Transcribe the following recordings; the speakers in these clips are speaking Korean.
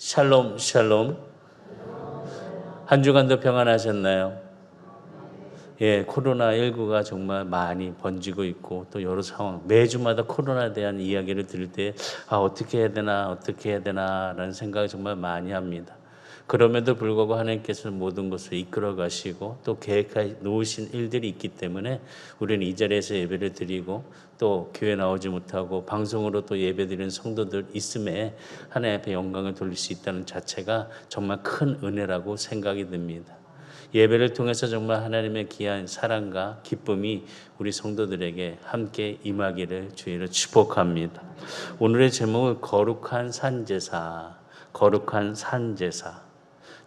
샬롬 샬롬. 한 주간도 평안하셨나요? 예, 코로나19가 정말 많이 번지고 있고 또 여러 상황, 매주마다 코로나에 대한 이야기를 들을 때 어떻게 해야 되나 어떻게 해야 되나 라는 생각을 정말 많이 합니다. 그럼에도 불구하고 하나님께서는 모든 것을 이끌어 가시고 또 계획해 놓으신 일들이 있기 때문에 우리는 이 자리에서 예배를 드리고 또 교회 나오지 못하고 방송으로 또 예배 드리는 성도들 있음에 하나님 앞에 영광을 돌릴 수 있다는 자체가 정말 큰 은혜라고 생각이 듭니다. 예배를 통해서 정말 하나님의 귀한 사랑과 기쁨이 우리 성도들에게 함께 임하기를 주의로 축복합니다. 오늘의 제목은 거룩한 산제사, 거룩한 산제사.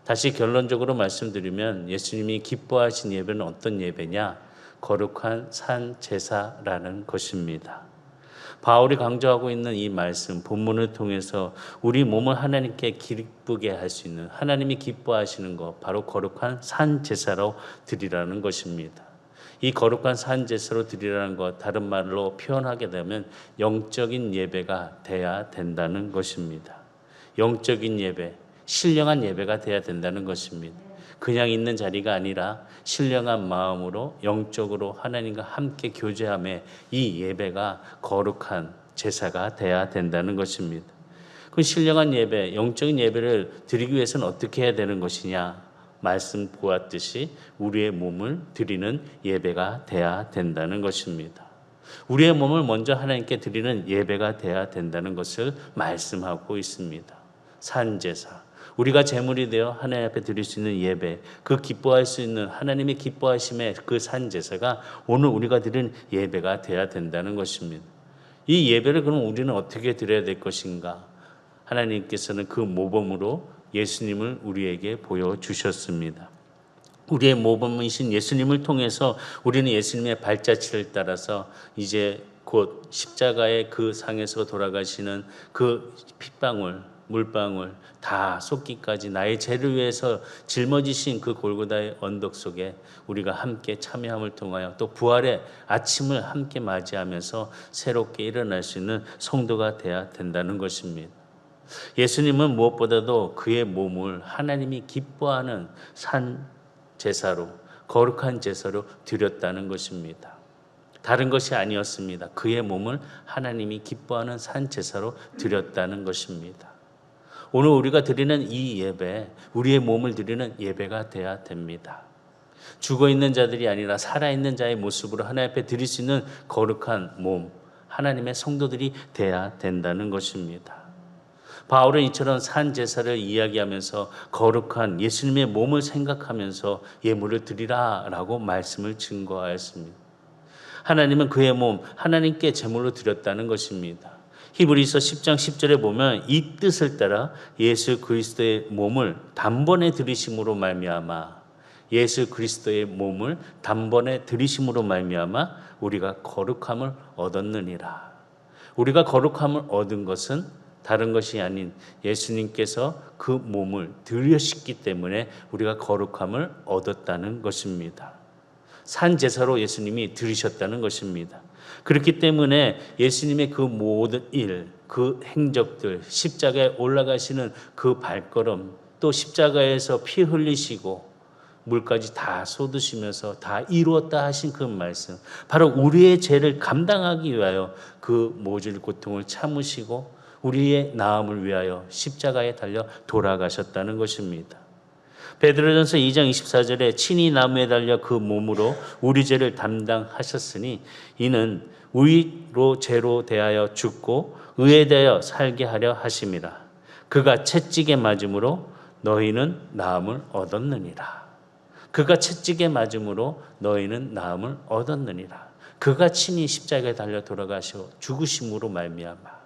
다시 결론적으로 말씀드리면 예수님이 기뻐하신 예배는 어떤 예배냐? 거룩한 산제사라는 것입니다. 바울이 강조하고 있는 이 말씀, 본문을 통해서 우리 몸을 하나님께 기쁘게 할 수 있는, 하나님이 기뻐하시는 것, 바로 거룩한 산제사로 드리라는 것입니다. 이 거룩한 산제사로 드리라는 것, 다른 말로 표현하게 되면 영적인 예배가 돼야 된다는 것입니다. 영적인 예배, 신령한 예배가 돼야 된다는 것입니다. 그냥 있는 자리가 아니라 신령한 마음으로 영적으로 하나님과 함께 교제하며 이 예배가 거룩한 제사가 돼야 된다는 것입니다. 그 신령한 예배, 영적인 예배를 드리기 위해서는 어떻게 해야 되는 것이냐? 말씀 보았듯이 우리의 몸을 드리는 예배가 돼야 된다는 것입니다. 우리의 몸을 먼저 하나님께 드리는 예배가 돼야 된다는 것을 말씀하고 있습니다. 산제사. 우리가 제물이 되어 하나님 앞에 드릴 수 있는 예배, 그 기뻐할 수 있는 하나님의 기뻐하심의 그 산제사가 오늘 우리가 드리는 예배가 돼야 된다는 것입니다. 이 예배를 그럼 우리는 어떻게 드려야 될 것인가? 하나님께서는 그 모범으로 예수님을 우리에게 보여주셨습니다. 우리의 모범이신 예수님을 통해서 우리는 예수님의 발자취를 따라서 이제 곧 십자가의 그 상에서 돌아가시는 그 핏방울, 물방울 다 쏟기까지 나의 죄를 위해서 짊어지신 그 골고다의 언덕 속에 우리가 함께 참여함을 통하여 또 부활의 아침을 함께 맞이하면서 새롭게 일어날 수 있는 성도가 되어야 된다는 것입니다. 예수님은 무엇보다도 그의 몸을 하나님이 기뻐하는 산 제사로, 거룩한 제사로 드렸다는 것입니다. 다른 것이 아니었습니다. 그의 몸을 하나님이 기뻐하는 산 제사로 드렸다는 것입니다. 오늘 우리가 드리는 이 예배, 우리의 몸을 드리는 예배가 돼야 됩니다. 죽어있는 자들이 아니라 살아있는 자의 모습으로 하나님 앞에 드릴 수 있는 거룩한 몸, 하나님의 성도들이 돼야 된다는 것입니다. 바울은 이처럼 산 제사를 이야기하면서 거룩한 예수님의 몸을 생각하면서 예물을 드리라라고 말씀을 증거하였습니다. 하나님은 그의 몸, 하나님께 제물로 드렸다는 것입니다. 히브리서 10장 10절에 보면 이 뜻을 따라 예수 그리스도의 몸을 단번에 들이심으로 말미암아, 예수 그리스도의 몸을 단번에 들이심으로 말미암아 우리가 거룩함을 얻었느니라. 우리가 거룩함을 얻은 것은 다른 것이 아닌 예수님께서 그 몸을 들여셨기 때문에 우리가 거룩함을 얻었다는 것입니다. 산 제사로 예수님이 들으셨다는 것입니다. 그렇기 때문에 예수님의 그 모든 일, 그 행적들, 십자가에 올라가시는 그 발걸음, 또 십자가에서 피 흘리시고 물까지 다 쏟으시면서 다 이루었다 하신 그 말씀, 바로 우리의 죄를 감당하기 위하여 그 모질 고통을 참으시고 우리의 나음을 위하여 십자가에 달려 돌아가셨다는 것입니다. 베드로전서 2장 24절에 친히 나무에 달려 그 몸으로 우리 죄를 담당하셨으니 이는 우리로 죄로 대하여 죽고 의에 대하여 살게 하려 하심이라. 그가 채찍에 맞음으로 너희는 나음을 얻었느니라. 그가 채찍에 맞음으로 너희는 나음을 얻었느니라. 그가 친히 십자가에 달려 돌아가셔 죽으심으로 말미암아.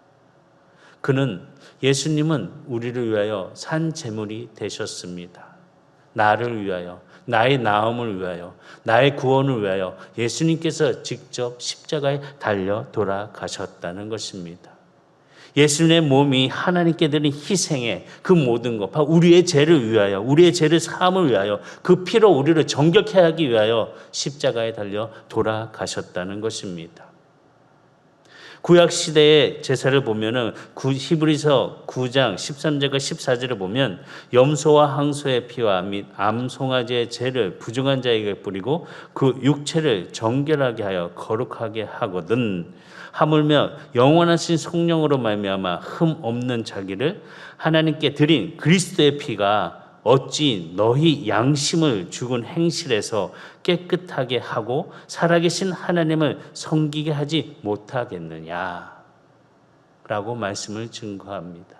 그는 예수님은 우리를 위하여 산 제물이 되셨습니다. 나를 위하여, 나의 나음을 위하여, 나의 구원을 위하여 예수님께서 직접 십자가에 달려 돌아가셨다는 것입니다. 예수님의 몸이 하나님께 드린 희생의 그 모든 것, 바로 우리의 죄를 위하여, 우리의 죄를 사함을 위하여, 그 피로 우리를 정결케 하기 위하여 십자가에 달려 돌아가셨다는 것입니다. 구약 시대의 제사를 보면은 히브리서 9장 13절과 14절을 보면 염소와 항소의 피와 및 암송아지의 죄를 부정한 자에게 뿌리고 그 육체를 정결하게 하여 거룩하게 하거든. 하물며 영원하신 성령으로 말미암아 흠 없는 자기를 하나님께 드린 그리스도의 피가 어찌 너희 양심을 죽은 행실에서 깨끗하게 하고 살아계신 하나님을 섬기게 하지 못하겠느냐 라고 말씀을 증거합니다.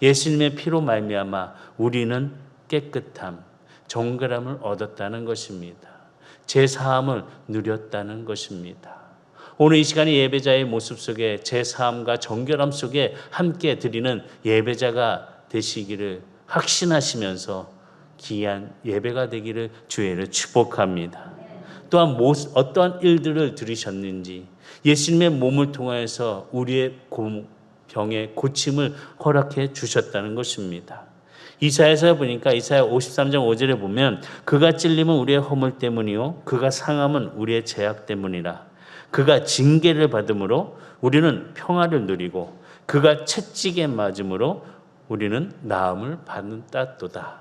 예수님의 피로 말미암아 우리는 깨끗함, 정결함을 얻었다는 것입니다. 제사함을 누렸다는 것입니다. 오늘 이 시간에 예배자의 모습 속에 제사함과 정결함 속에 함께 드리는 예배자가 되시기를 확신하시면서 귀한 예배가 되기를 주의를 축복합니다. 또한 어떠한 일들을 들으셨는지 예수님의 몸을 통하여서 우리의 병의 고침을 허락해 주셨다는 것입니다. 이사야서 보니까 이사야 53장 5절에 보면 그가 찔림은 우리의 허물 때문이요 그가 상함은 우리의 죄악 때문이라. 그가 징계를 받음으로 우리는 평화를 누리고 그가 채찍에 맞음으로 우리는 나음을 받는다도다.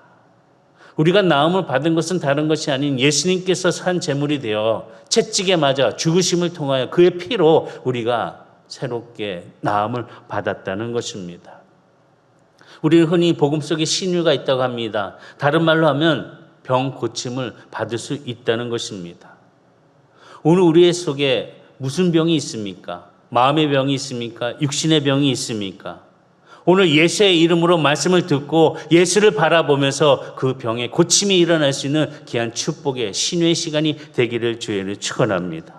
우리가 나음을 받은 것은 다른 것이 아닌 예수님께서 산 제물이 되어 채찍에 맞아 죽으심을 통하여 그의 피로 우리가 새롭게 나음을 받았다는 것입니다. 우리는 흔히 복음 속에 신유가 있다고 합니다. 다른 말로 하면 병 고침을 받을 수 있다는 것입니다. 오늘 우리의 속에 무슨 병이 있습니까? 마음의 병이 있습니까? 육신의 병이 있습니까? 오늘 예수의 이름으로 말씀을 듣고 예수를 바라보면서 그 병의 고침이 일어날 수 있는 귀한 축복의 신유의 시간이 되기를 주의를 축원합니다.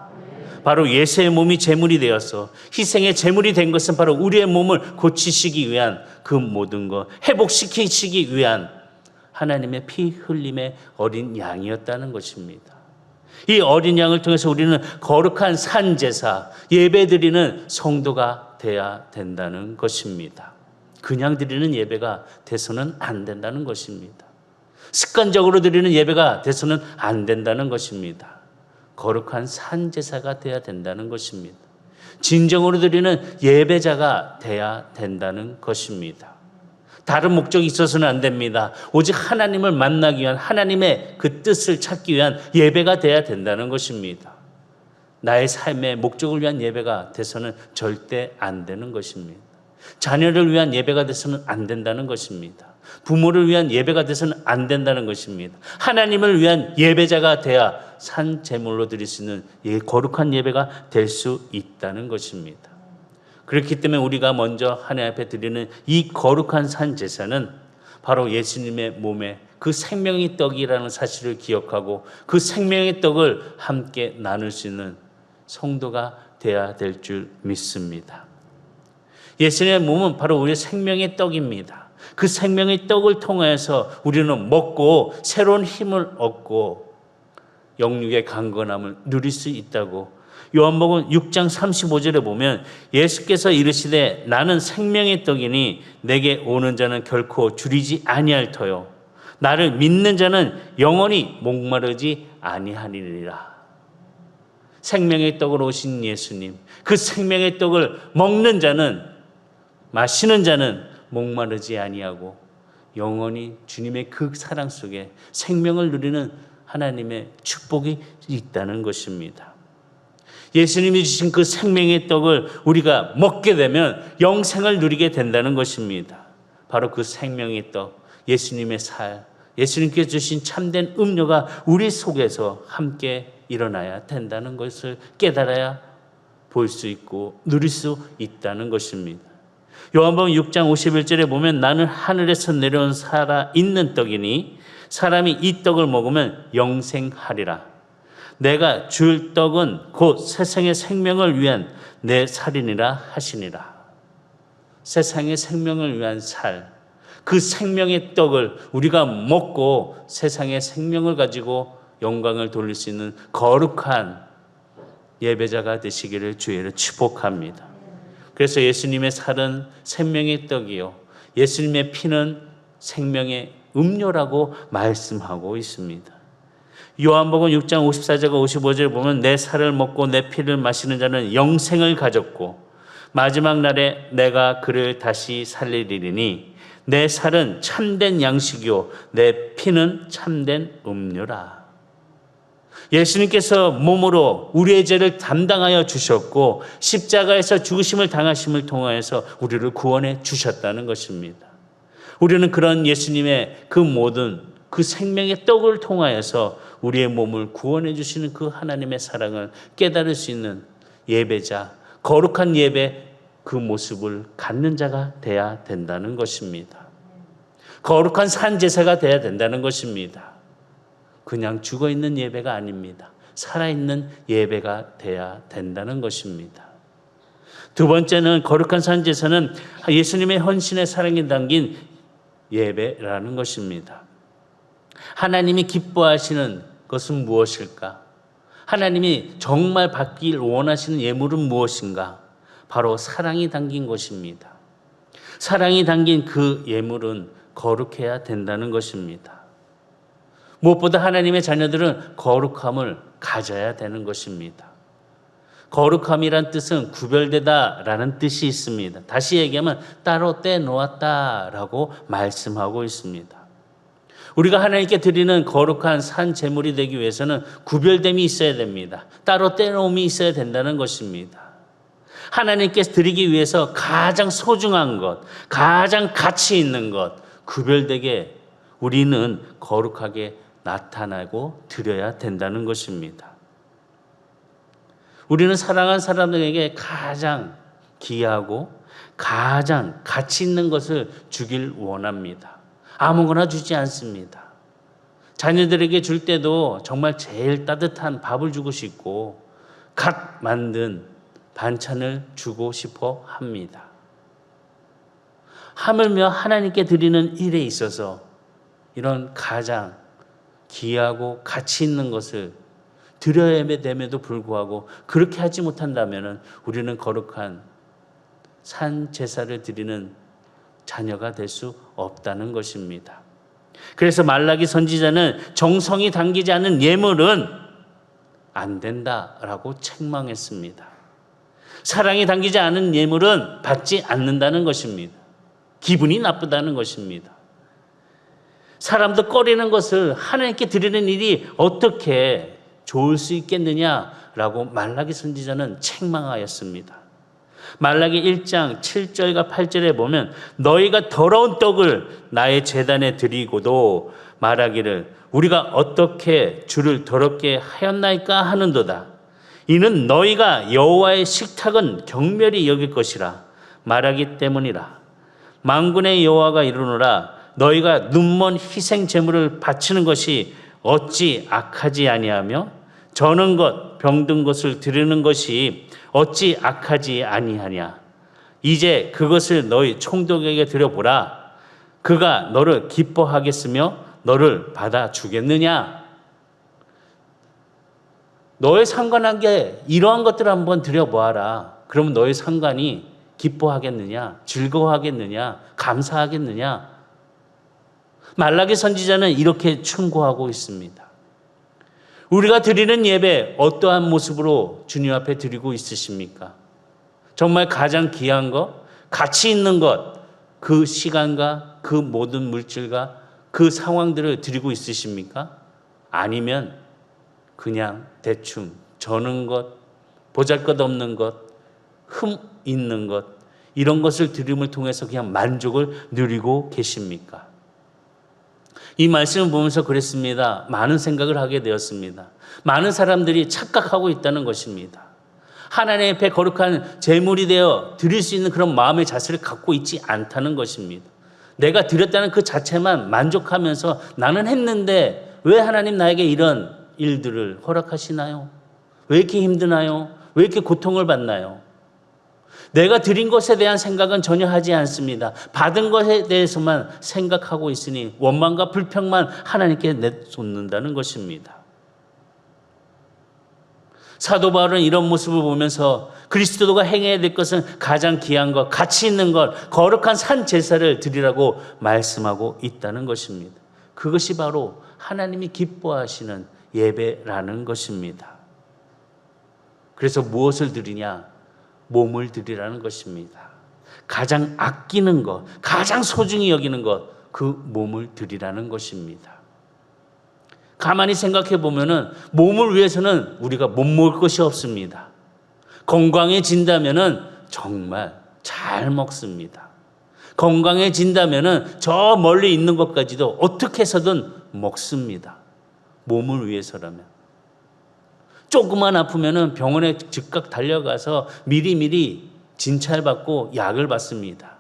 바로 예수의 몸이 제물이 되어서 희생의 제물이 된 것은 바로 우리의 몸을 고치시기 위한 그 모든 것, 회복시키시기 위한 하나님의 피 흘림의 어린 양이었다는 것입니다. 이 어린 양을 통해서 우리는 거룩한 산제사, 예배드리는 성도가 돼야 된다는 것입니다. 그냥 드리는 예배가 돼서는 안 된다는 것입니다. 습관적으로 드리는 예배가 돼서는 안 된다는 것입니다. 거룩한 산제사가 돼야 된다는 것입니다. 진정으로 드리는 예배자가 돼야 된다는 것입니다. 다른 목적이 있어서는 안 됩니다. 오직 하나님을 만나기 위한 하나님의 그 뜻을 찾기 위한 예배가 돼야 된다는 것입니다. 나의 삶의 목적을 위한 예배가 돼서는 절대 안 되는 것입니다. 자녀를 위한 예배가 돼서는 안 된다는 것입니다. 부모를 위한 예배가 돼서는 안 된다는 것입니다. 하나님을 위한 예배자가 돼야 산 제물로 드릴 수 있는 거룩한 예배가 될 수 있다는 것입니다. 그렇기 때문에 우리가 먼저 하나님 앞에 드리는 이 거룩한 산 제사는 바로 예수님의 몸에 그 생명의 떡이라는 사실을 기억하고 그 생명의 떡을 함께 나눌 수 있는 성도가 돼야 될 줄 믿습니다. 예수님의 몸은 바로 우리의 생명의 떡입니다. 그 생명의 떡을 통해서 우리는 먹고 새로운 힘을 얻고 영육의 강건함을 누릴 수 있다고 요한복음 6장 35절에 보면 예수께서 이르시되 나는 생명의 떡이니 내게 오는 자는 결코 줄이지 아니할 터요 나를 믿는 자는 영원히 목마르지 아니하리라. 생명의 떡으로 오신 예수님, 그 생명의 떡을 먹는 자는 마시는 자는 목마르지 아니하고 영원히 주님의 그 사랑 속에 생명을 누리는 하나님의 축복이 있다는 것입니다. 예수님이 주신 그 생명의 떡을 우리가 먹게 되면 영생을 누리게 된다는 것입니다. 바로 그 생명의 떡, 예수님의 살, 예수님께서 주신 참된 음료가 우리 속에서 함께 일어나야 된다는 것을 깨달아야 볼 수 있고 누릴 수 있다는 것입니다. 요한복음 6장 51절에 보면 나는 하늘에서 내려온 살아있는 떡이니 사람이 이 떡을 먹으면 영생하리라. 내가 줄 떡은 곧 세상의 생명을 위한 내 살이니라 하시니라. 세상의 생명을 위한 살, 그 생명의 떡을 우리가 먹고 세상의 생명을 가지고 영광을 돌릴 수 있는 거룩한 예배자가 되시기를 주의를 축복합니다. 그래서 예수님의 살은 생명의 떡이요 예수님의 피는 생명의 음료라고 말씀하고 있습니다. 요한복음 6장 54절과 55절을 보면 내 살을 먹고 내 피를 마시는 자는 영생을 가졌고 마지막 날에 내가 그를 다시 살리리니 내 살은 참된 양식이요 내 피는 참된 음료라. 예수님께서 몸으로 우리의 죄를 담당하여 주셨고 십자가에서 죽으심을 당하심을 통하여서 우리를 구원해 주셨다는 것입니다. 우리는 그런 예수님의 그 모든 그 생명의 떡을 통하여서 우리의 몸을 구원해 주시는 그 하나님의 사랑을 깨달을 수 있는 예배자, 거룩한 예배 그 모습을 갖는 자가 돼야 된다는 것입니다. 거룩한 산제사가 돼야 된다는 것입니다. 그냥 죽어있는 예배가 아닙니다. 살아있는 예배가 돼야 된다는 것입니다. 두 번째는 거룩한 산제사는 예수님의 헌신의 사랑이 담긴 예배라는 것입니다. 하나님이 기뻐하시는 것은 무엇일까? 하나님이 정말 받길 원하시는 예물은 무엇인가? 바로 사랑이 담긴 것입니다. 사랑이 담긴 그 예물은 거룩해야 된다는 것입니다. 무엇보다 하나님의 자녀들은 거룩함을 가져야 되는 것입니다. 거룩함이란 뜻은 구별되다라는 뜻이 있습니다. 다시 얘기하면 따로 떼놓았다라고 말씀하고 있습니다. 우리가 하나님께 드리는 거룩한 산 제물이 되기 위해서는 구별됨이 있어야 됩니다. 따로 떼놓음이 있어야 된다는 것입니다. 하나님께 드리기 위해서 가장 소중한 것, 가장 가치 있는 것, 구별되게 우리는 거룩하게 나타나고 드려야 된다는 것입니다. 우리는 사랑한 사람들에게 가장 귀하고 가장 가치 있는 것을 주길 원합니다. 아무거나 주지 않습니다. 자녀들에게 줄 때도 정말 제일 따뜻한 밥을 주고 싶고 갓 만든 반찬을 주고 싶어 합니다. 하물며 하나님께 드리는 일에 있어서 이런 가장 귀하고 가치 있는 것을 드려야 됨에도 불구하고 그렇게 하지 못한다면 우리는 거룩한 산 제사를 드리는 자녀가 될 수 없다는 것입니다. 그래서 말라기 선지자는 정성이 담기지 않은 예물은 안 된다라고 책망했습니다. 사랑이 담기지 않은 예물은 받지 않는다는 것입니다. 기분이 나쁘다는 것입니다. 사람도 꺼리는 것을 하나님께 드리는 일이 어떻게 좋을 수 있겠느냐라고 말라기 선지자는 책망하였습니다. 말라기 1장 7절과 8절에 보면 너희가 더러운 떡을 나의 제단에 드리고도 말하기를 우리가 어떻게 주를 더럽게 하였나이까 하는도다. 이는 너희가 여호와의 식탁은 경멸히 여길 것이라 말하기 때문이라. 만군의 여호와가 이르노라 너희가 눈먼 희생 제물을 바치는 것이 어찌 악하지 아니하며 저는 것 병든 것을 드리는 것이 어찌 악하지 아니하냐. 이제 그것을 너희 총독에게 드려보라. 그가 너를 기뻐하겠으며 너를 받아주겠느냐. 너의 상관한 게 이러한 것들을 한번 드려보아라. 그러면 너의 상관이 기뻐하겠느냐, 즐거워하겠느냐, 감사하겠느냐. 말라기 선지자는 이렇게 충고하고 있습니다. 우리가 드리는 예배 어떠한 모습으로 주님 앞에 드리고 있으십니까? 정말 가장 귀한 것, 가치 있는 것, 그 시간과 그 모든 물질과 그 상황들을 드리고 있으십니까? 아니면 그냥 대충 저는 것, 보잘것없는 것, 흠 있는 것 이런 것을 드림을 통해서 그냥 만족을 누리고 계십니까? 이 말씀을 보면서 그랬습니다. 많은 생각을 하게 되었습니다. 많은 사람들이 착각하고 있다는 것입니다. 하나님 앞에 거룩한 제물이 되어 드릴 수 있는 그런 마음의 자세를 갖고 있지 않다는 것입니다. 내가 드렸다는 그 자체만 만족하면서 나는 했는데 왜 하나님 나에게 이런 일들을 허락하시나요? 왜 이렇게 힘드나요? 왜 이렇게 고통을 받나요? 내가 드린 것에 대한 생각은 전혀 하지 않습니다. 받은 것에 대해서만 생각하고 있으니 원망과 불평만 하나님께 내쏟는다는 것입니다. 사도 바울은 이런 모습을 보면서 그리스도가 행해야 될 것은 가장 귀한 것, 가치 있는 것, 거룩한 산 제사를 드리라고 말씀하고 있다는 것입니다. 그것이 바로 하나님이 기뻐하시는 예배라는 것입니다. 그래서 무엇을 드리냐? 몸을 드리라는 것입니다. 가장 아끼는 것, 가장 소중히 여기는 것, 그 몸을 드리라는 것입니다. 가만히 생각해 보면은 몸을 위해서는 우리가 못 먹을 것이 없습니다. 건강해진다면은 정말 잘 먹습니다. 건강해진다면은 저 멀리 있는 것까지도 어떻게 해서든 먹습니다. 몸을 위해서라면. 조금만 아프면은 병원에 즉각 달려가서 미리미리 진찰받고 약을 받습니다.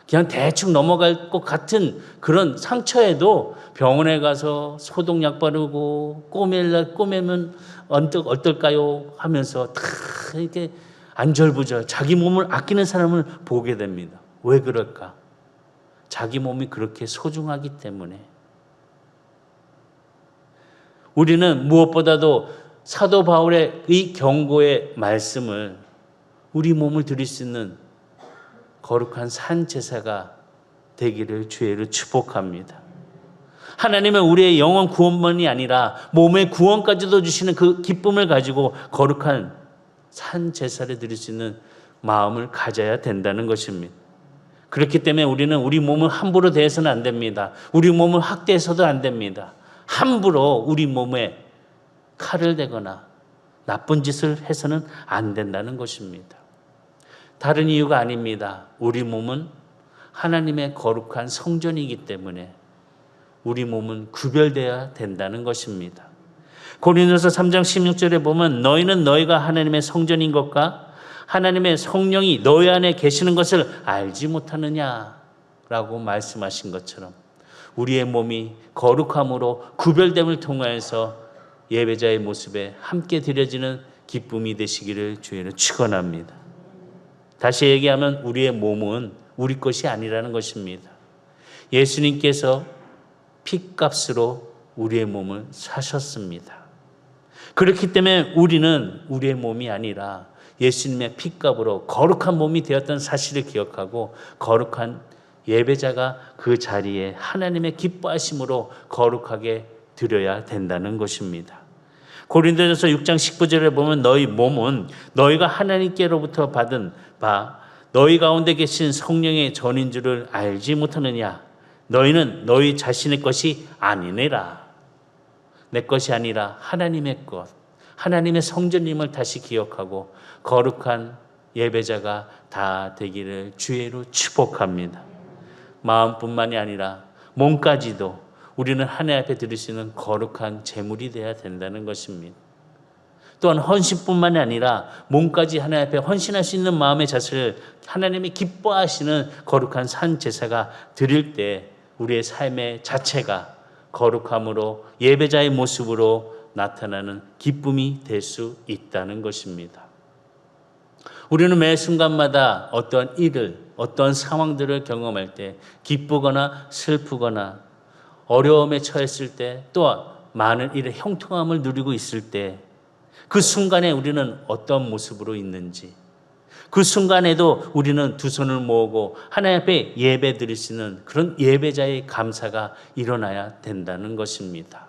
그냥 대충 넘어갈 것 같은 그런 상처에도 병원에 가서 소독약 바르고 꼬매면 어떨까요? 하면서 다 이렇게 안절부절 자기 몸을 아끼는 사람을 보게 됩니다. 왜 그럴까? 자기 몸이 그렇게 소중하기 때문에. 우리는 무엇보다도 사도 바울의 이 경고의 말씀을 우리 몸을 드릴 수 있는 거룩한 산 제사가 되기를 주의로 축복합니다. 하나님은 우리의 영혼 구원만이 아니라 몸의 구원까지도 주시는 그 기쁨을 가지고 거룩한 산 제사를 드릴 수 있는 마음을 가져야 된다는 것입니다. 그렇기 때문에 우리는 우리 몸을 함부로 대해서는 안 됩니다. 우리 몸을 학대해서도 안 됩니다. 함부로 우리 몸에 칼을 대거나 나쁜 짓을 해서는 안 된다는 것입니다. 다른 이유가 아닙니다. 우리 몸은 하나님의 거룩한 성전이기 때문에 우리 몸은 구별되어야 된다는 것입니다. 고린도서 3장 16절에 보면 너희는 너희가 하나님의 성전인 것과 하나님의 성령이 너희 안에 계시는 것을 알지 못하느냐라고 말씀하신 것처럼 우리의 몸이 거룩함으로 구별됨을 통하여서 예배자의 모습에 함께 드려지는 기쁨이 되시기를 주의로 축원합니다. 다시 얘기하면 우리의 몸은 우리 것이 아니라는 것입니다. 예수님께서 핏값으로 우리의 몸을 사셨습니다. 그렇기 때문에 우리는 우리의 몸이 아니라 예수님의 핏값으로 거룩한 몸이 되었던 사실을 기억하고 거룩한 예배자가 그 자리에 하나님의 기뻐하심으로 거룩하게 드려야 된다는 것입니다. 고린도전서 6장 19절에 보면 너희 몸은 너희가 하나님께로부터 받은 바 너희 가운데 계신 성령의 전인 줄을 알지 못하느냐. 너희는 너희 자신의 것이 아니니라. 내 것이 아니라 하나님의 것, 하나님의 성전임을 다시 기억하고 거룩한 예배자가 다 되기를 주의로 축복합니다. 마음뿐만이 아니라 몸까지도 우리는 하나님 앞에 드릴 수 있는 거룩한 제물이 되어야 된다는 것입니다. 또한 헌신뿐만이 아니라 몸까지 하나님 앞에 헌신할 수 있는 마음의 자세를 하나님이 기뻐하시는 거룩한 산 제사가 드릴 때 우리의 삶의 자체가 거룩함으로 예배자의 모습으로 나타나는 기쁨이 될 수 있다는 것입니다. 우리는 매 순간마다 어떤 일을, 어떤 상황들을 경험할 때 기쁘거나 슬프거나 어려움에 처했을 때 또한 많은 일의 형통함을 누리고 있을 때 그 순간에 우리는 어떤 모습으로 있는지 그 순간에도 우리는 두 손을 모으고 하나님 앞에 예배 드릴 수 있는 그런 예배자의 감사가 일어나야 된다는 것입니다.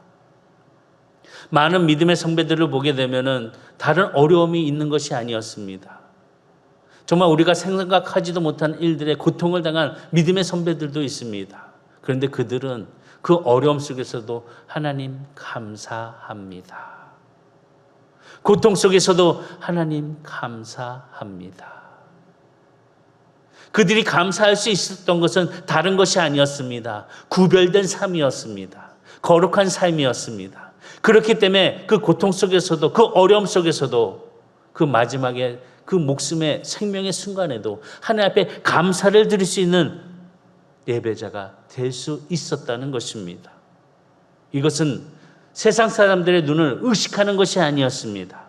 많은 믿음의 선배들을 보게 되면은 다른 어려움이 있는 것이 아니었습니다. 정말 우리가 생각하지도 못한 일들의 고통을 당한 믿음의 선배들도 있습니다. 그런데 그들은 그 어려움 속에서도 하나님 감사합니다. 고통 속에서도 하나님 감사합니다. 그들이 감사할 수 있었던 것은 다른 것이 아니었습니다. 구별된 삶이었습니다. 거룩한 삶이었습니다. 그렇기 때문에 그 고통 속에서도 그 어려움 속에서도 그 마지막에 그 목숨의 생명의 순간에도 하나님 앞에 감사를 드릴 수 있는 예배자가 될 수 있었다는 것입니다. 이것은 세상 사람들의 눈을 의식하는 것이 아니었습니다.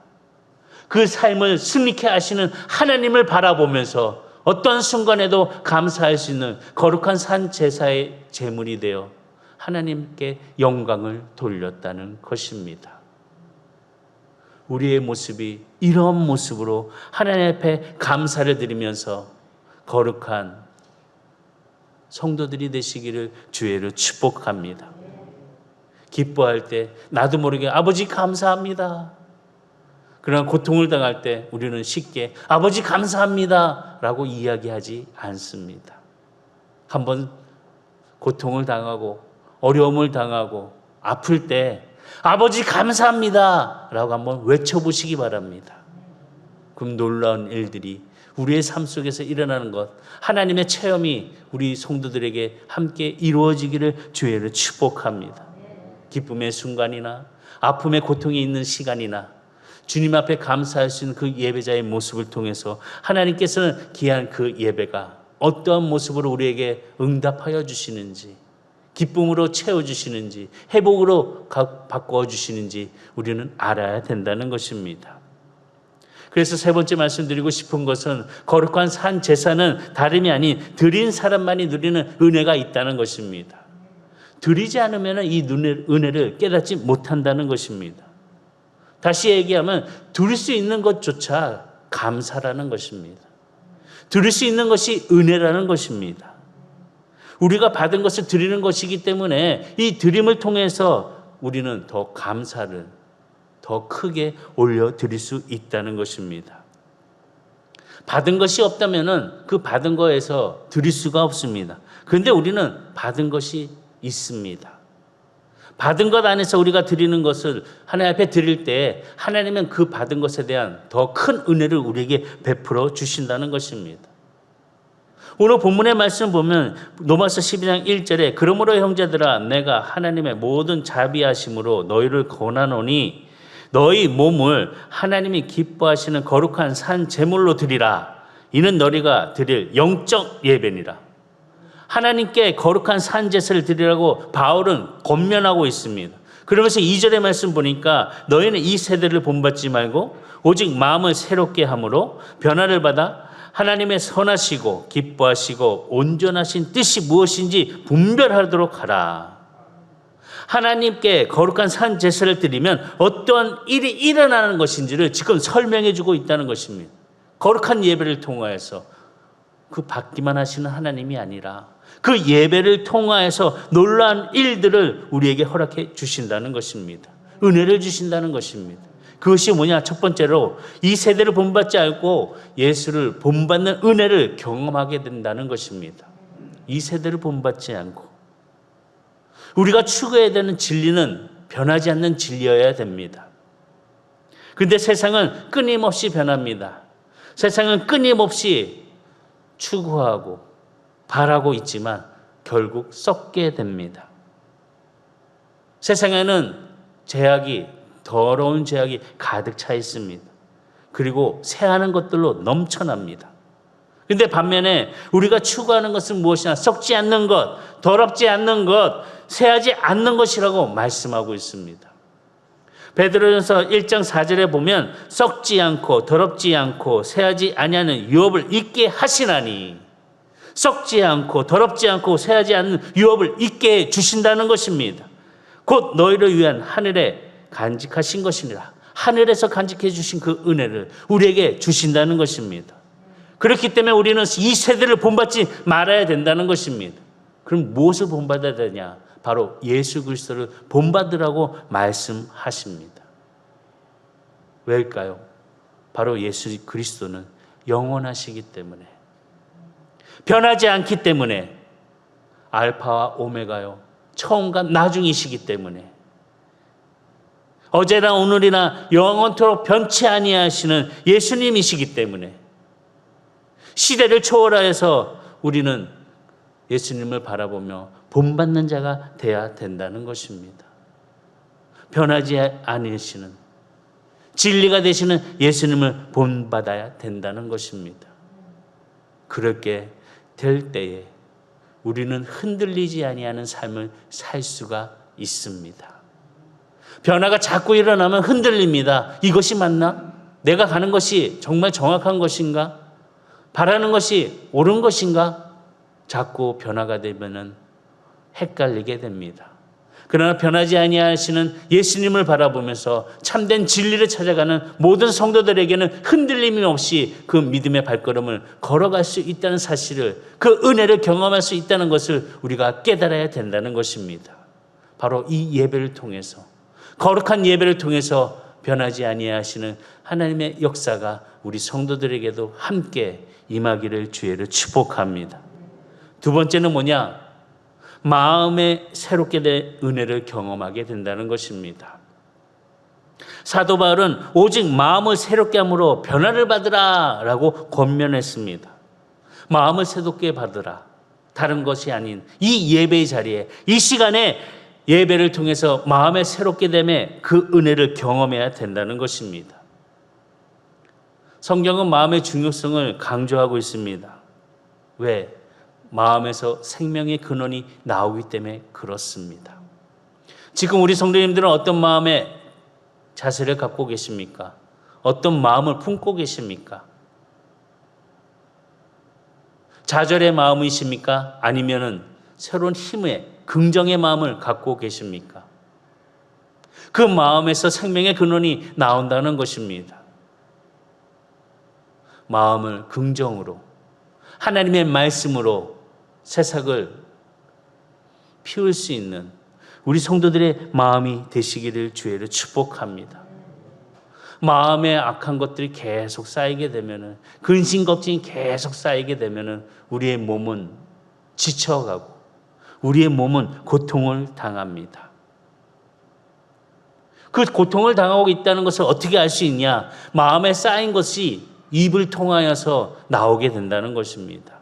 그 삶을 승리케 하시는 하나님을 바라보면서 어떤 순간에도 감사할 수 있는 거룩한 산 제사의 제물이 되어 하나님께 영광을 돌렸다는 것입니다. 우리의 모습이 이런 모습으로 하나님 앞에 감사를 드리면서 거룩한 성도들이 되시기를 주의로 축복합니다. 기뻐할 때 나도 모르게 아버지 감사합니다. 그러나 고통을 당할 때 우리는 쉽게 아버지 감사합니다 라고 이야기하지 않습니다. 한번 고통을 당하고 어려움을 당하고 아플 때 아버지 감사합니다 라고 한번 외쳐보시기 바랍니다. 그럼 놀라운 일들이 우리의 삶 속에서 일어나는 것, 하나님의 체험이 우리 성도들에게 함께 이루어지기를 주의를 축복합니다. 기쁨의 순간이나 아픔의 고통이 있는 시간이나 주님 앞에 감사할 수 있는 그 예배자의 모습을 통해서 하나님께서는 귀한 그 예배가 어떠한 모습으로 우리에게 응답하여 주시는지, 기쁨으로 채워주시는지, 회복으로 바꾸어 주시는지 우리는 알아야 된다는 것입니다. 그래서 세 번째 말씀드리고 싶은 것은 거룩한 산 제사는 다름이 아닌 드린 사람만이 누리는 은혜가 있다는 것입니다. 드리지 않으면 이 은혜를 깨닫지 못한다는 것입니다. 다시 얘기하면 드릴 수 있는 것조차 감사라는 것입니다. 드릴 수 있는 것이 은혜라는 것입니다. 우리가 받은 것을 드리는 것이기 때문에 이 드림을 통해서 우리는 더 감사를 더 크게 올려드릴 수 있다는 것입니다. 받은 것이 없다면 그 받은 거에서 드릴 수가 없습니다. 그런데 우리는 받은 것이 있습니다. 받은 것 안에서 우리가 드리는 것을 하나님 앞에 드릴 때 하나님은 그 받은 것에 대한 더 큰 은혜를 우리에게 베풀어 주신다는 것입니다. 오늘 본문의 말씀 보면 로마서 12장 1절에 그러므로 형제들아 내가 하나님의 모든 자비하심으로 너희를 권하노니 너희 몸을 하나님이 기뻐하시는 거룩한 산 제물로 드리라. 이는 너희가 드릴 영적 예배니라. 하나님께 거룩한 산 제사를 드리라고 바울은 권면하고 있습니다. 그러면서 2절의 말씀 보니까 너희는 이 세대를 본받지 말고 오직 마음을 새롭게 함으로 변화를 받아 하나님의 선하시고 기뻐하시고 온전하신 뜻이 무엇인지 분별하도록 하라. 하나님께 거룩한 산 제사를 드리면 어떠한 일이 일어나는 것인지를 지금 설명해 주고 있다는 것입니다. 거룩한 예배를 통하여서 그 받기만 하시는 하나님이 아니라 그 예배를 통하여서 놀라운 일들을 우리에게 허락해 주신다는 것입니다. 은혜를 주신다는 것입니다. 그것이 뭐냐? 첫 번째로 이 세대를 본받지 않고 예수를 본받는 은혜를 경험하게 된다는 것입니다. 이 세대를 본받지 않고 우리가 추구해야 되는 진리는 변하지 않는 진리여야 됩니다. 그런데 세상은 끊임없이 변합니다. 세상은 끊임없이 추구하고 바라고 있지만 결국 썩게 됩니다. 세상에는 제약이 더러운 제약이 가득 차 있습니다. 그리고 새하는 것들로 넘쳐납니다. 그런데 반면에 우리가 추구하는 것은 무엇이냐? 썩지 않는 것, 더럽지 않는 것, 새하지 않는 것이라고 말씀하고 있습니다. 베드로전서 1장 4절에 보면 썩지 않고 더럽지 않고 새하지 아니하는 유업을 있게 하시나니, 썩지 않고 더럽지 않고 새하지 않는 유업을 있게 주신다는 것입니다. 곧 너희를 위한 하늘에 간직하신 것이니라. 하늘에서 간직해 주신 그 은혜를 우리에게 주신다는 것입니다. 그렇기 때문에 우리는 이 세대를 본받지 말아야 된다는 것입니다. 그럼 무엇을 본받아야 되냐? 바로 예수 그리스도를 본받으라고 말씀하십니다. 왜일까요? 바로 예수 그리스도는 영원하시기 때문에, 변하지 않기 때문에, 알파와 오메가요, 처음과 나중이시기 때문에, 어제나 오늘이나 영원토록 변치 아니하시는 예수님이시기 때문에, 시대를 초월하여서 우리는 예수님을 바라보며 본받는 자가 되어야 된다는 것입니다. 변하지 않으시는 진리가 되시는 예수님을 본받아야 된다는 것입니다. 그렇게 될 때에 우리는 흔들리지 아니하는 삶을 살 수가 있습니다. 변화가 자꾸 일어나면 흔들립니다. 이것이 맞나? 내가 가는 것이 정말 정확한 것인가? 바라는 것이 옳은 것인가? 자꾸 변화가 되면은 헷갈리게 됩니다. 그러나 변하지 아니하시는 예수님을 바라보면서 참된 진리를 찾아가는 모든 성도들에게는 흔들림이 없이 그 믿음의 발걸음을 걸어갈 수 있다는 사실을, 그 은혜를 경험할 수 있다는 것을 우리가 깨달아야 된다는 것입니다. 바로 이 예배를 통해서, 거룩한 예배를 통해서 변하지 아니하시는 하나님의 역사가 우리 성도들에게도 함께 임하기를 주의로 축복합니다. 두 번째는 뭐냐? 마음에 새롭게 된 은혜를 경험하게 된다는 것입니다. 사도 바울은 오직 마음을 새롭게 함으로 변화를 받으라 라고 권면했습니다. 마음을 새롭게 받으라. 다른 것이 아닌 이 예배의 자리에, 이 시간에 예배를 통해서 마음에 새롭게 됨에 그 은혜를 경험해야 된다는 것입니다. 성경은 마음의 중요성을 강조하고 있습니다. 왜? 마음에서 생명의 근원이 나오기 때문에 그렇습니다. 지금 우리 성도님들은 어떤 마음의 자세를 갖고 계십니까? 어떤 마음을 품고 계십니까? 좌절의 마음이십니까? 아니면은 새로운 힘의 긍정의 마음을 갖고 계십니까? 그 마음에서 생명의 근원이 나온다는 것입니다. 마음을 긍정으로, 하나님의 말씀으로 새싹을 피울 수 있는 우리 성도들의 마음이 되시기를 주의로 축복합니다. 마음에 악한 것들이 계속 쌓이게 되면은, 근심 걱정이 계속 쌓이게 되면은 우리의 몸은 지쳐가고 우리의 몸은 고통을 당합니다. 그 고통을 당하고 있다는 것을 어떻게 알 수 있냐? 마음에 쌓인 것이 입을 통하여서 나오게 된다는 것입니다.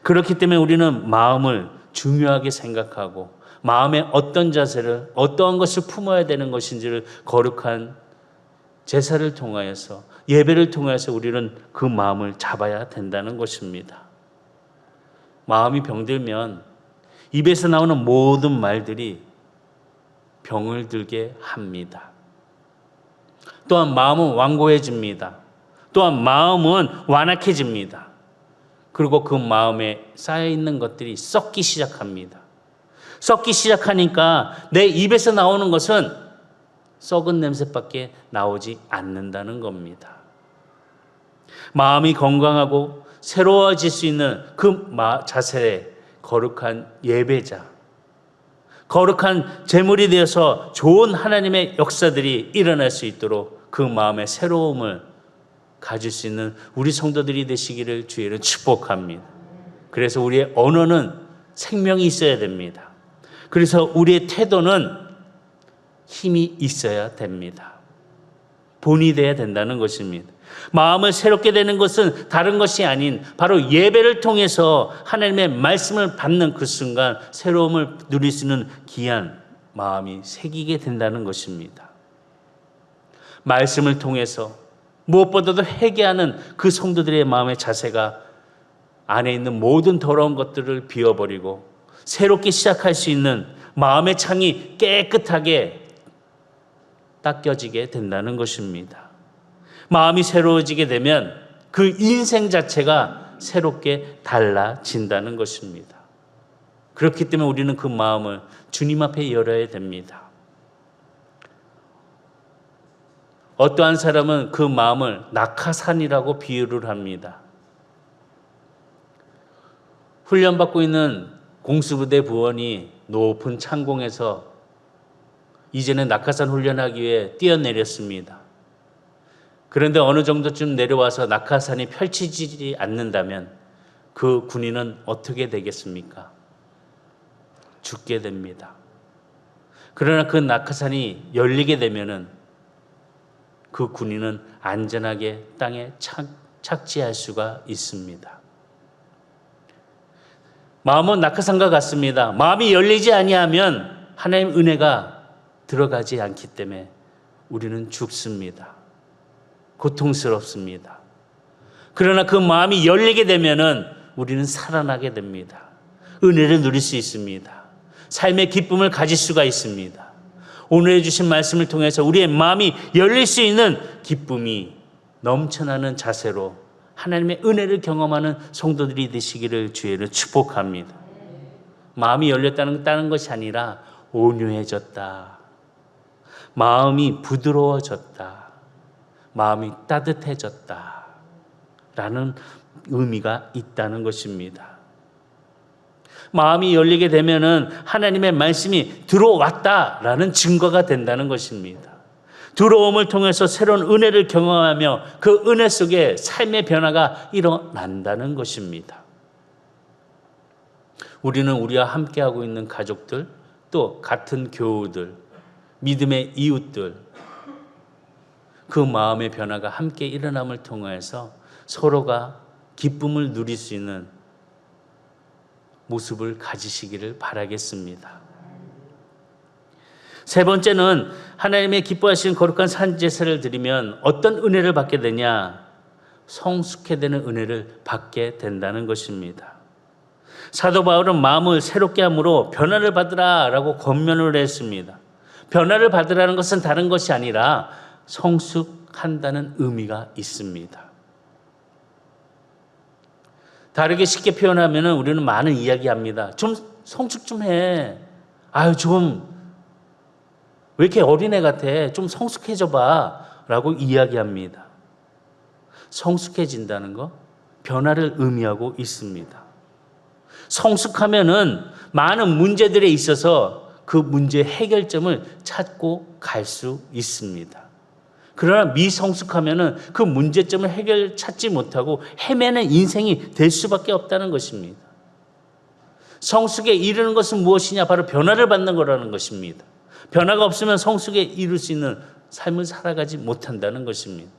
그렇기 때문에 우리는 마음을 중요하게 생각하고 마음의 어떤 자세를, 어떠한 것을 품어야 되는 것인지를 거룩한 제사를 통하여서, 예배를 통하여서 우리는 그 마음을 잡아야 된다는 것입니다. 마음이 병들면 입에서 나오는 모든 말들이 병을 들게 합니다. 또한 마음은 완고해집니다. 또한 마음은 완악해집니다. 그리고 그 마음에 쌓여있는 것들이 썩기 시작합니다. 썩기 시작하니까 내 입에서 나오는 것은 썩은 냄새밖에 나오지 않는다는 겁니다. 마음이 건강하고 새로워질 수 있는 그 자세에 거룩한 예배자, 거룩한 제물이 되어서 좋은 하나님의 역사들이 일어날 수 있도록 그 마음의 새로움을 가질 수 있는 우리 성도들이 되시기를 주의로 축복합니다. 그래서 우리의 언어는 생명이 있어야 됩니다. 그래서 우리의 태도는 힘이 있어야 됩니다. 본이 되어야 된다는 것입니다. 마음을 새롭게 되는 것은 다른 것이 아닌 바로 예배를 통해서 하나님의 말씀을 받는 그 순간 새로움을 누릴 수 있는 귀한 마음이 새기게 된다는 것입니다. 말씀을 통해서 무엇보다도 회개하는 그 성도들의 마음의 자세가 안에 있는 모든 더러운 것들을 비워버리고 새롭게 시작할 수 있는 마음의 창이 깨끗하게 닦여지게 된다는 것입니다. 마음이 새로워지게 되면 그 인생 자체가 새롭게 달라진다는 것입니다. 그렇기 때문에 우리는 그 마음을 주님 앞에 열어야 됩니다. 어떠한 사람은 그 마음을 낙하산이라고 비유를 합니다. 훈련받고 있는 공수부대 부원이 높은 창공에서 이제는 낙하산 훈련하기 위해 뛰어내렸습니다. 그런데 어느 정도쯤 내려와서 낙하산이 펼치지 않는다면 그 군인은 어떻게 되겠습니까? 죽게 됩니다. 그러나 그 낙하산이 열리게 되면은 그 군인은 안전하게 땅에 착지할 수가 있습니다. 마음은 낙하산과 같습니다. 마음이 열리지 아니하면 하나님의 은혜가 들어가지 않기 때문에 우리는 죽습니다. 고통스럽습니다. 그러나 그 마음이 열리게 되면은 우리는 살아나게 됩니다. 은혜를 누릴 수 있습니다. 삶의 기쁨을 가질 수가 있습니다. 오늘 해주신 말씀을 통해서 우리의 마음이 열릴 수 있는 기쁨이 넘쳐나는 자세로 하나님의 은혜를 경험하는 성도들이 되시기를 주의로 축복합니다. 마음이 열렸다는 것이 아니라 온유해졌다. 마음이 부드러워졌다. 마음이 따뜻해졌다. 라는 의미가 있다는 것입니다. 마음이 열리게 되면은 하나님의 말씀이 들어왔다라는 증거가 된다는 것입니다. 들어옴을 통해서 새로운 은혜를 경험하며 그 은혜 속에 삶의 변화가 일어난다는 것입니다. 우리는 우리와 함께하고 있는 가족들, 또 같은 교우들, 믿음의 이웃들, 그 마음의 변화가 함께 일어남을 통해서 서로가 기쁨을 누릴 수 있는 모습을 가지시기를 바라겠습니다. 세 번째는 하나님의 기뻐하시는 거룩한 산제사를 드리면 어떤 은혜를 받게 되냐? 성숙해 되는 은혜를 받게 된다는 것입니다. 사도 바울은 마음을 새롭게 함으로 변화를 받으라 라고 권면을 했습니다. 변화를 받으라는 것은 다른 것이 아니라 성숙한다는 의미가 있습니다. 다르게 쉽게 표현하면 우리는 많은 이야기합니다. 좀 성숙 좀 해. 왜 이렇게 어린애 같아? 좀 성숙해져 봐. 라고 이야기합니다. 성숙해진다는 거, 변화를 의미하고 있습니다. 성숙하면은 많은 문제들에 있어서 그 문제의 해결점을 찾고 갈 수 있습니다. 그러나 미성숙하면은 그 문제점을 해결 찾지 못하고 헤매는 인생이 될 수밖에 없다는 것입니다. 성숙에 이르는 것은 무엇이냐? 바로 변화를 받는 거라는 것입니다. 변화가 없으면 성숙에 이룰 수 있는 삶을 살아가지 못한다는 것입니다.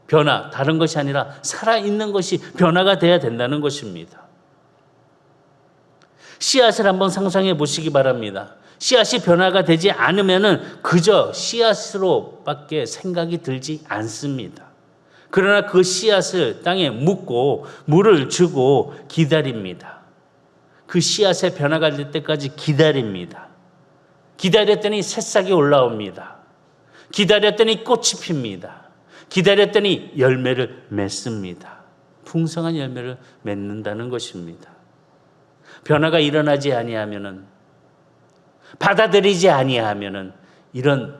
변화, 다른 것이 아니라 살아있는 것이 변화가 돼야 된다는 것입니다. 씨앗을 한번 상상해 보시기 바랍니다. 씨앗이 변화가 되지 않으면은 그저 씨앗으로밖에 생각이 들지 않습니다. 그러나 그 씨앗을 땅에 묻고 물을 주고 기다립니다. 그 씨앗의 변화가 될 때까지 기다립니다. 기다렸더니 새싹이 올라옵니다. 기다렸더니 꽃이 핍니다. 기다렸더니 열매를 맺습니다. 풍성한 열매를 맺는다는 것입니다. 변화가 일어나지 아니하면은, 받아들이지 아니하면은 이런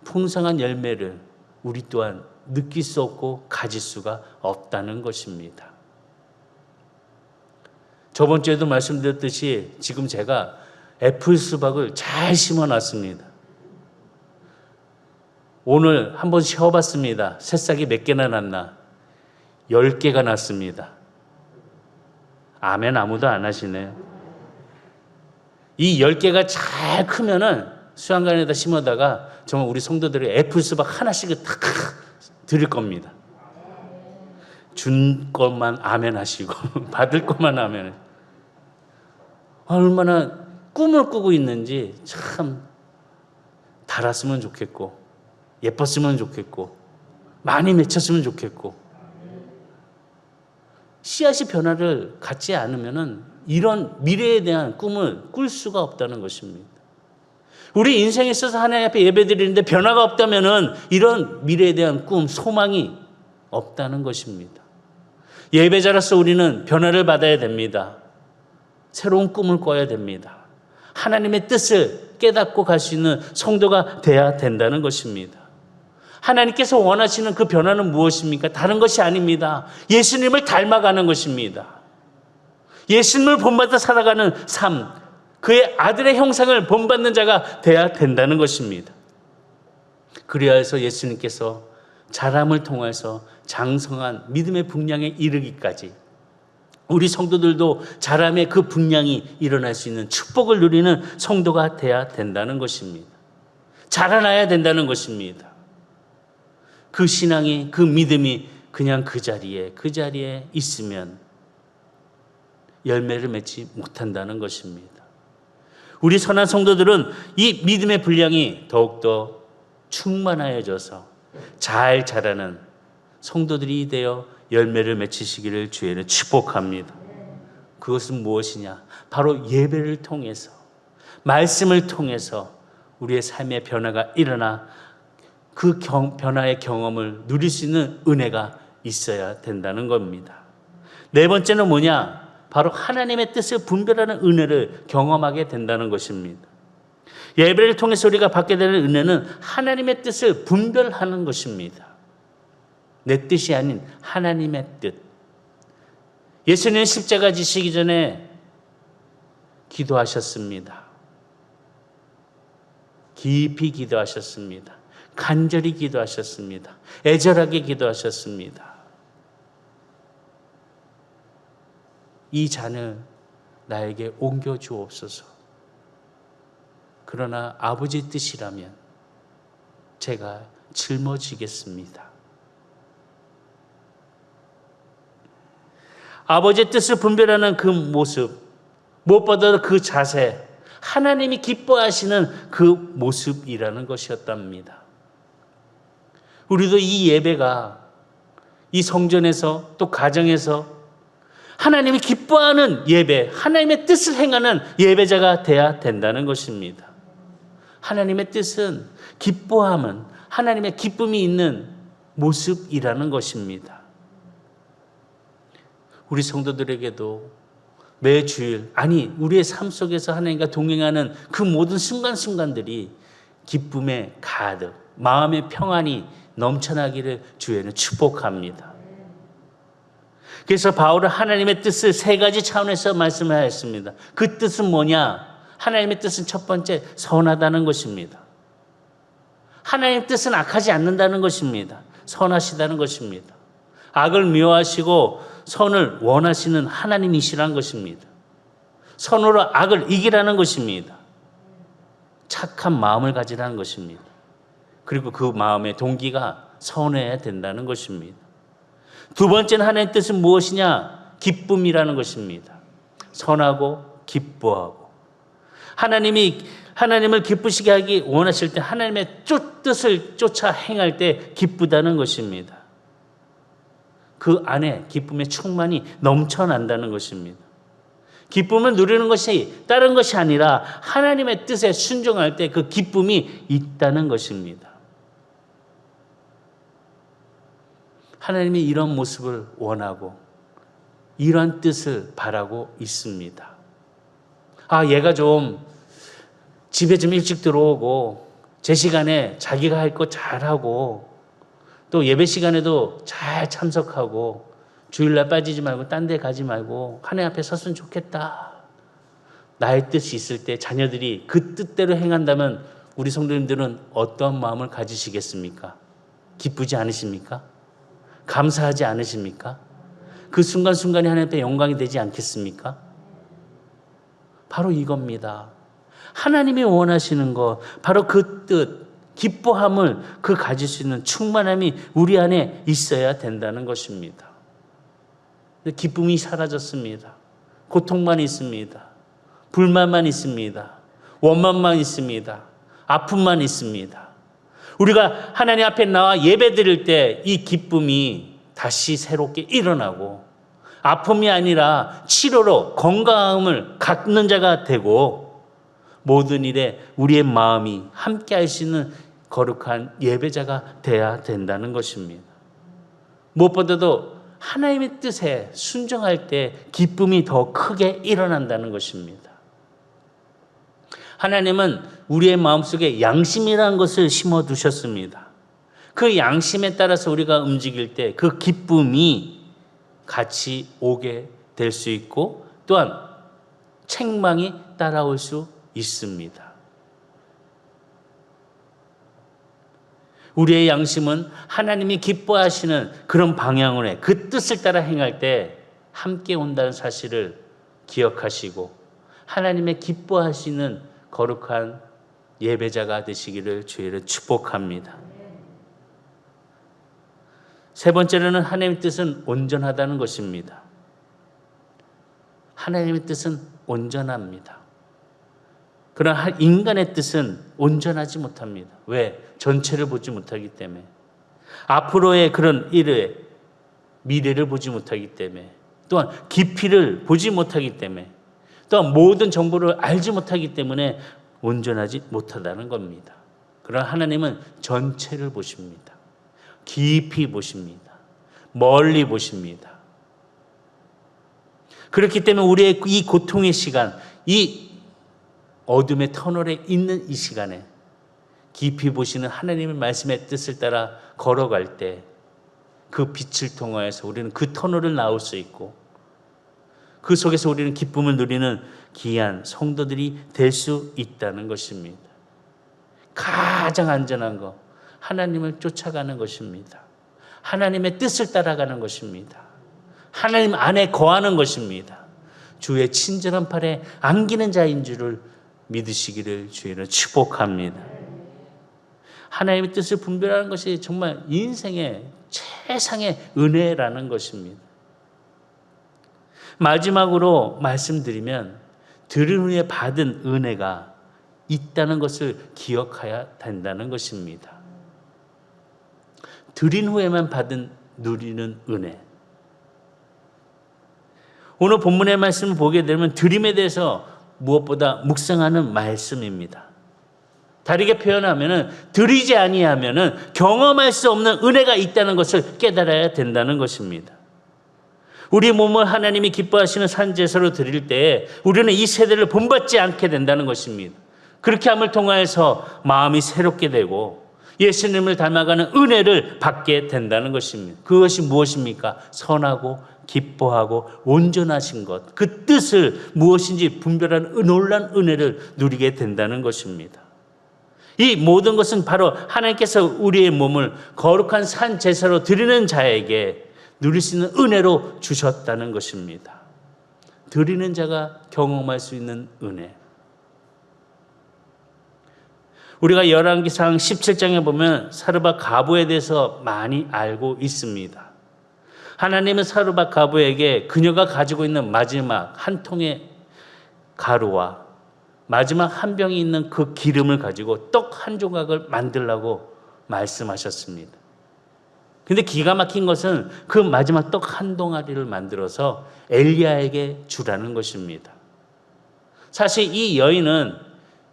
풍성한 열매를 우리 또한 느낄 수 없고 가질 수가 없다는 것입니다. 저번 주에도 말씀드렸듯이 지금 제가 애플 수박을 잘 심어놨습니다. 오늘 한번 쉬어봤습니다. 새싹이 몇 개나 났나? 10개가 났습니다. 아멘 아무도 안 하시네요. 이 10개가 잘 크면은 수양관에다 심어다가 정말 우리 성도들이 애플 수박 하나씩 탁 드릴 겁니다. 준 것만 아멘 하시고 받을 것만 아멘. 얼마나 꿈을 꾸고 있는지 참 달았으면 좋겠고 예뻤으면 좋겠고 많이 맺혔으면 좋겠고 씨앗이 변화를 갖지 않으면은 이런 미래에 대한 꿈을 꿀 수가 없다는 것입니다. 우리 인생에 있어서 하나님 앞에 예배드리는데 변화가 없다면은 이런 미래에 대한 꿈, 소망이 없다는 것입니다. 예배자로서 우리는 변화를 받아야 됩니다. 새로운 꿈을 꿔야 됩니다. 하나님의 뜻을 깨닫고 갈 수 있는 성도가 돼야 된다는 것입니다. 하나님께서 원하시는 그 변화는 무엇입니까? 다른 것이 아닙니다. 예수님을 닮아가는 것입니다. 예수님을 본받아 살아가는 삶, 그의 아들의 형상을 본받는 자가 돼야 된다는 것입니다. 그래야 해서 예수님께서 자람을 통해서 장성한 믿음의 분량에 이르기까지 우리 성도들도 자람의 그 분량이 일어날 수 있는 축복을 누리는 성도가 돼야 된다는 것입니다. 자라나야 된다는 것입니다. 그 신앙이, 그 믿음이 그냥 그 자리에 있으면 열매를 맺지 못한다는 것입니다. 우리 선한 성도들은 이 믿음의 분량이 더욱더 충만하여져서 잘 자라는 성도들이 되어 열매를 맺히시기를 주에는 축복합니다. 그것은 무엇이냐? 바로 예배를 통해서, 말씀을 통해서 우리의 삶의 변화가 일어나 그 변화의 경험을 누릴 수 있는 은혜가 있어야 된다는 겁니다. 네 번째는 뭐냐? 바로 하나님의 뜻을 분별하는 은혜를 경험하게 된다는 것입니다. 예배를 통해서 우리가 받게 되는 은혜는 하나님의 뜻을 분별하는 것입니다. 내 뜻이 아닌 하나님의 뜻. 예수님은 십자가 지시기 전에 기도하셨습니다. 깊이 기도하셨습니다. 간절히 기도하셨습니다. 애절하게 기도하셨습니다. 이 잔을 나에게 옮겨주옵소서. 그러나 아버지 뜻이라면 제가 짊어지겠습니다. 아버지의 뜻을 분별하는 그 모습, 무엇보다도 그 자세, 하나님이 기뻐하시는 그 모습이라는 것이었답니다. 우리도 이 예배가 이 성전에서 또 가정에서 하나님이 기뻐하는 예배, 하나님의 뜻을 행하는 예배자가 돼야 된다는 것입니다. 하나님의 뜻은 기뻐함은 하나님의 기쁨이 있는 모습이라는 것입니다. 우리 성도들에게도 매 주일, 아니 우리의 삶 속에서 하나님과 동행하는 그 모든 순간순간들이 기쁨에 가득, 마음의 평안이 넘쳐나기를 주에는 축복합니다. 그래서 바울은 하나님의 뜻을 세 가지 차원에서 말씀을 하였습니다. 그 뜻은 뭐냐? 하나님의 뜻은 첫 번째, 선하다는 것입니다. 하나님의 뜻은 악하지 않는다는 것입니다. 선하시다는 것입니다. 악을 미워하시고 선을 원하시는 하나님이시라는 것입니다. 선으로 악을 이기라는 것입니다. 착한 마음을 가지라는 것입니다. 그리고 그 마음의 동기가 선해야 된다는 것입니다. 두 번째는 하나님의 뜻은 무엇이냐? 기쁨이라는 것입니다. 선하고 기뻐하고 하나님을 기쁘시게 하기 원하실 때 하나님의 뜻을 쫓아 행할 때 기쁘다는 것입니다. 그 안에 기쁨의 충만이 넘쳐난다는 것입니다. 기쁨을 누리는 것이 다른 것이 아니라 하나님의 뜻에 순종할 때 그 기쁨이 있다는 것입니다. 하나님이 이런 모습을 원하고 이런 뜻을 바라고 있습니다. 얘가 좀 집에 좀 일찍 들어오고 제 시간에 자기가 할 거 잘하고 또 예배 시간에도 잘 참석하고 주일날 빠지지 말고 딴 데 가지 말고 하나님 앞에 섰으면 좋겠다. 나의 뜻이 있을 때 자녀들이 그 뜻대로 행한다면 우리 성도님들은 어떤 마음을 가지시겠습니까? 기쁘지 않으십니까? 감사하지 않으십니까? 그 순간순간이 하나님 앞에 영광이 되지 않겠습니까? 바로 이겁니다. 하나님이 원하시는 것, 바로 그 뜻, 기뻐함을 가질 수 있는 충만함이 우리 안에 있어야 된다는 것입니다. 기쁨이 사라졌습니다. 고통만 있습니다. 불만만 있습니다. 원망만 있습니다. 아픔만 있습니다. 우리가 하나님 앞에 나와 예배 드릴 때 이 기쁨이 다시 새롭게 일어나고 아픔이 아니라 치료로 건강함을 갖는 자가 되고 모든 일에 우리의 마음이 함께 할 수 있는 거룩한 예배자가 돼야 된다는 것입니다. 무엇보다도 하나님의 뜻에 순종할 때 기쁨이 더 크게 일어난다는 것입니다. 하나님은 우리의 마음속에 양심이라는 것을 심어두셨습니다. 그 양심에 따라서 우리가 움직일 때 그 기쁨이 같이 오게 될 수 있고 또한 책망이 따라올 수 있습니다. 우리의 양심은 하나님이 기뻐하시는 그런 방향으로 해 그 뜻을 따라 행할 때 함께 온다는 사실을 기억하시고 하나님의 기뻐하시는 거룩한 예배자가 되시기를 주의를 축복합니다. 세 번째로는 하나님의 뜻은 온전하다는 것입니다. 하나님의 뜻은 온전합니다. 그러나 인간의 뜻은 온전하지 못합니다. 왜? 전체를 보지 못하기 때문에. 앞으로의 그런 일의 미래를 보지 못하기 때문에. 또한 깊이를 보지 못하기 때문에. 또한 모든 정보를 알지 못하기 때문에 온전하지 못하다는 겁니다. 그러나 하나님은 전체를 보십니다. 깊이 보십니다. 멀리 보십니다. 그렇기 때문에 우리의 이 고통의 시간, 이 어둠의 터널에 있는 이 시간에 깊이 보시는 하나님의 말씀의 뜻을 따라 걸어갈 때 그 빛을 통하여서 우리는 그 터널을 나올 수 있고 그 속에서 우리는 기쁨을 누리는 귀한 성도들이 될 수 있다는 것입니다. 가장 안전한 거, 하나님을 쫓아가는 것입니다. 하나님의 뜻을 따라가는 것입니다. 하나님 안에 거하는 것입니다. 주의 친절한 팔에 안기는 자인 줄을 믿으시기를 주의는 축복합니다. 하나님의 뜻을 분별하는 것이 정말 인생의 최상의 은혜라는 것입니다. 마지막으로 말씀드리면 들은 후에 받은 은혜가 있다는 것을 기억해야 된다는 것입니다. 들은 후에만 누리는 은혜. 오늘 본문의 말씀을 보게 되면 드림에 대해서 무엇보다 묵상하는 말씀입니다. 다르게 표현하면 드리지 아니하면 경험할 수 없는 은혜가 있다는 것을 깨달아야 된다는 것입니다. 우리 몸을 하나님이 기뻐하시는 산제사로 드릴 때에 우리는 이 세대를 본받지 않게 된다는 것입니다. 그렇게 함을 통하여서 마음이 새롭게 되고 예수님을 닮아가는 은혜를 받게 된다는 것입니다. 그것이 무엇입니까? 선하고 기뻐하고 온전하신 것, 그 뜻을 무엇인지 분별하는 놀라운 은혜를 누리게 된다는 것입니다. 이 모든 것은 바로 하나님께서 우리의 몸을 거룩한 산 제사로 드리는 자에게 누릴 수 있는 은혜로 주셨다는 것입니다. 드리는 자가 경험할 수 있는 은혜. 우리가 열왕기상 17장에 보면 사르밧 가부에 대해서 많이 알고 있습니다. 하나님은 사르밧 가부에게 그녀가 가지고 있는 마지막 한 통의 가루와 마지막 한 병이 있는 그 기름을 가지고 떡 한 조각을 만들라고 말씀하셨습니다. 근데 기가 막힌 것은 그 마지막 떡 한 덩어리를 만들어서 엘리야에게 주라는 것입니다. 사실 이 여인은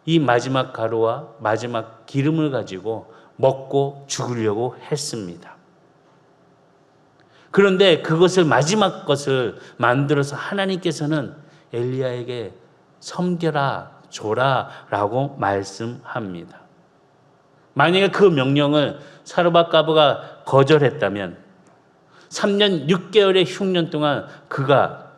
이 마지막 가루와 마지막 기름을 가지고 먹고 죽으려고 했습니다. 그런데 그것을 마지막 것을 만들어서 하나님께서는 엘리야에게 섬겨라, 줘라 라고 말씀합니다. 만약에 그 명령을 사르밧 가부가 거절했다면 3년 6개월의 흉년 동안 그가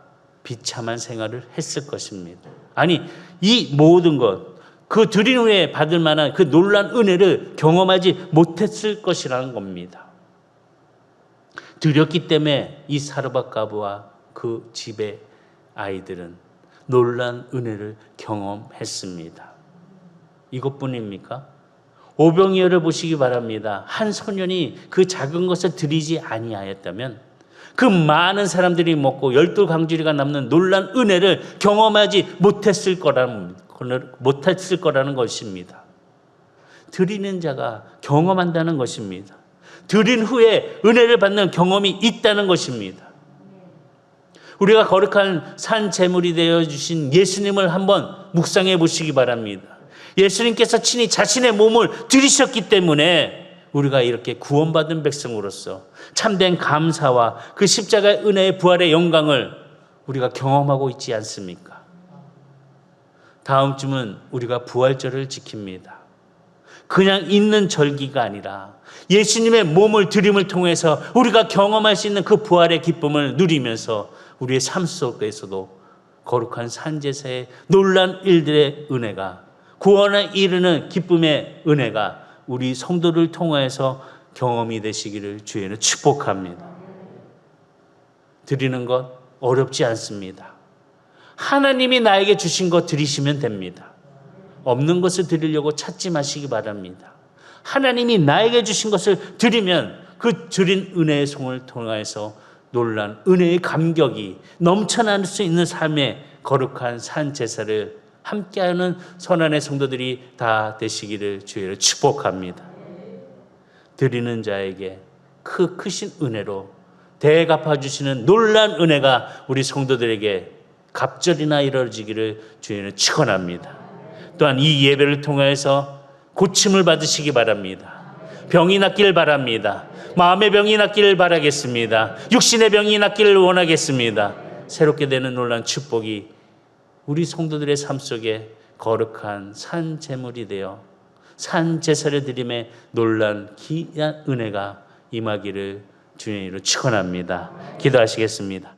비참한 생활을 했을 것입니다. 아니, 이 모든 것, 그 드린 후에 받을 만한 그 놀라운 은혜를 경험하지 못했을 것이라는 겁니다. 드렸기 때문에 이 사르밧 가부와 그 집의 아이들은 놀라운 은혜를 경험했습니다. 이것뿐입니까? 오병이어를 보시기 바랍니다. 한 소년이 그 작은 것을 드리지 아니하였다면 그 많은 사람들이 먹고 12강주리가 남는 놀라운 은혜를 경험하지 못했을 거라는 것입니다. 드리는 자가 경험한다는 것입니다. 드린 후에 은혜를 받는 경험이 있다는 것입니다. 우리가 거룩한 산 제물이 되어주신 예수님을 한번 묵상해 보시기 바랍니다. 예수님께서 친히 자신의 몸을 드리셨기 때문에 우리가 이렇게 구원받은 백성으로서 참된 감사와 그 십자가의 은혜의 부활의 영광을 우리가 경험하고 있지 않습니까? 다음 주는 우리가 부활절을 지킵니다. 그냥 있는 절기가 아니라 예수님의 몸을 드림을 통해서 우리가 경험할 수 있는 그 부활의 기쁨을 누리면서 우리의 삶 속에서도 거룩한 산제사의 놀라운 일들의 은혜가, 구원에 이르는 기쁨의 은혜가 우리 성도를 통하여서 경험이 되시기를 주의는 축복합니다. 드리는 것 어렵지 않습니다. 하나님이 나에게 주신 것 드리시면 됩니다. 없는 것을 드리려고 찾지 마시기 바랍니다. 하나님이 나에게 주신 것을 드리면 그 드린 은혜의 송을 통하여서 놀란 은혜의 감격이 넘쳐날 수 있는 삶의 거룩한 산 제사를 함께하는 선한의 성도들이 다 되시기를 주의를 축복합니다. 드리는 자에게 그 크신 은혜로 대갚아 주시는 놀란 은혜가 우리 성도들에게 갑절이나 이루어지기를 주의는 축원합니다. 또한 이 예배를 통해서 고침을 받으시기 바랍니다. 병이 낫기를 바랍니다. 마음의 병이 낫기를 바라겠습니다. 육신의 병이 낫기를 원하겠습니다. 새롭게 되는 놀라운 축복이 우리 성도들의 삶 속에 거룩한 산 제물이 되어 산 제사를 드림에 놀란 귀한 은혜가 임하기를 주님으로 축원합니다. 기도하시겠습니다.